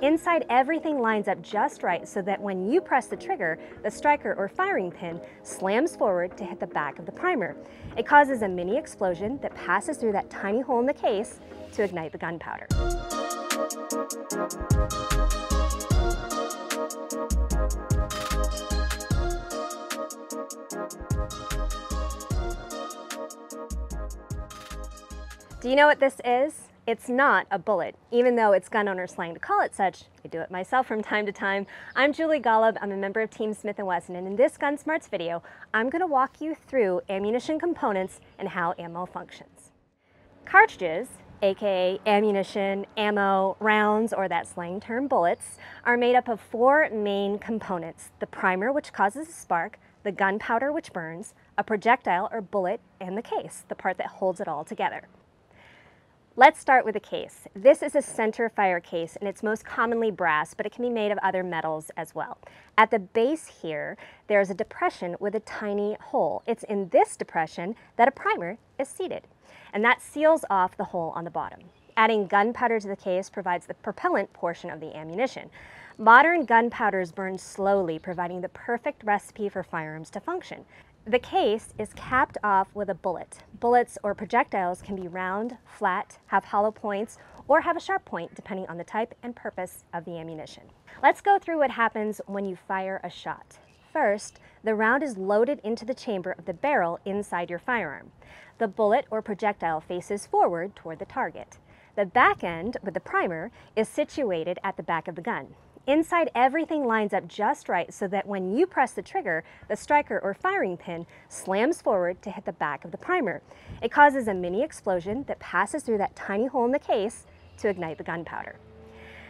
Inside, everything lines up just right so that when you press the trigger, the striker or firing pin slams forward to hit the back of the primer. It causes a mini explosion that passes through that tiny hole in the case to ignite the gunpowder. Do you know what this is? It's not a bullet, even though it's gun owner slang to call it such. I do it myself from time to time. I'm Julie Golub. I'm a member of Team Smith & Wesson, and in this Gun Smarts video, I'm going to walk you through ammunition components and how ammo functions. Cartridges, aka ammunition, ammo, rounds, or that slang term bullets, are made up of four main components: the primer, which causes a spark, the gunpowder, which burns, a projectile or bullet, and the case, the part that holds it all together. Let's start with the case. This is a center fire case, and it's most commonly brass, but it can be made of other metals as well. At the base here, there's a depression with a tiny hole. It's in this depression that a primer is seated, and that seals off the hole on the bottom. Adding gunpowder to the case provides the propellant portion of the ammunition. Modern gunpowders burn slowly, providing the perfect recipe for firearms to function. The case is capped off with a bullet. Bullets or projectiles can be round, flat, have hollow points, or have a sharp point depending on the type and purpose of the ammunition. Let's go through what happens when you fire a shot. First, the round is loaded into the chamber of the barrel inside your firearm. The bullet or projectile faces forward toward the target. The back end, with the primer, is situated at the back of the gun. Inside, everything lines up just right so that when you press the trigger, the striker or firing pin slams forward to hit the back of the primer. It causes a mini explosion that passes through that tiny hole in the case to ignite the gunpowder.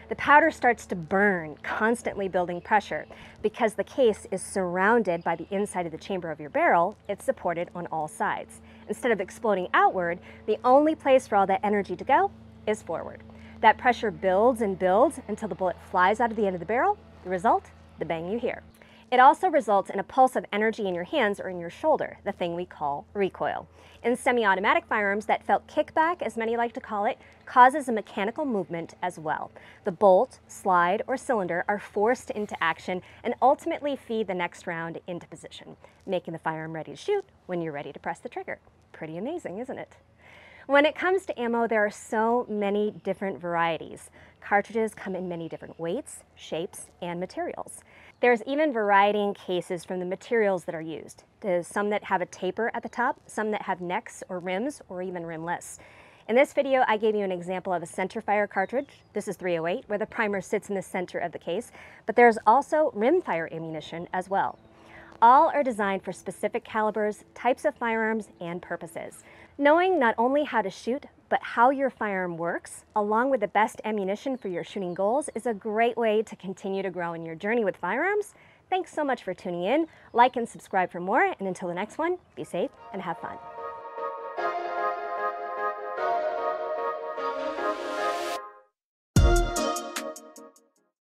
The powder starts to burn, constantly building pressure. Because the case is surrounded by the inside of the chamber of your barrel, it's supported on all sides. Instead of exploding outward, the only place for all that energy to go is forward. That pressure builds and builds until the bullet flies out of the end of the barrel. The result? The bang you hear. It also results in a pulse of energy in your hands or in your shoulder, the thing we call recoil. In semi-automatic firearms, that felt kickback, as many like to call it, causes a mechanical movement as well. The bolt, slide, or cylinder are forced into action and ultimately feed the next round into position, making the firearm ready to shoot when you're ready to press the trigger. Pretty amazing, isn't it? When it comes to ammo, there are so many different varieties. Cartridges come in many different weights, shapes, and materials. There's even variety in cases from the materials that are used. There's some that have a taper at the top, some that have necks or rims, or even rimless. In this video, I gave you an example of a center fire cartridge. This is .308, where the primer sits in the center of the case, but there's also rimfire ammunition as well. All are designed for specific calibers, types of firearms, and purposes. Knowing not only how to shoot, but how your firearm works, along with the best ammunition for your shooting goals, is a great way to continue to grow in your journey with firearms. Thanks so much for tuning in. Like and subscribe for more, and until the next one, be safe and have fun.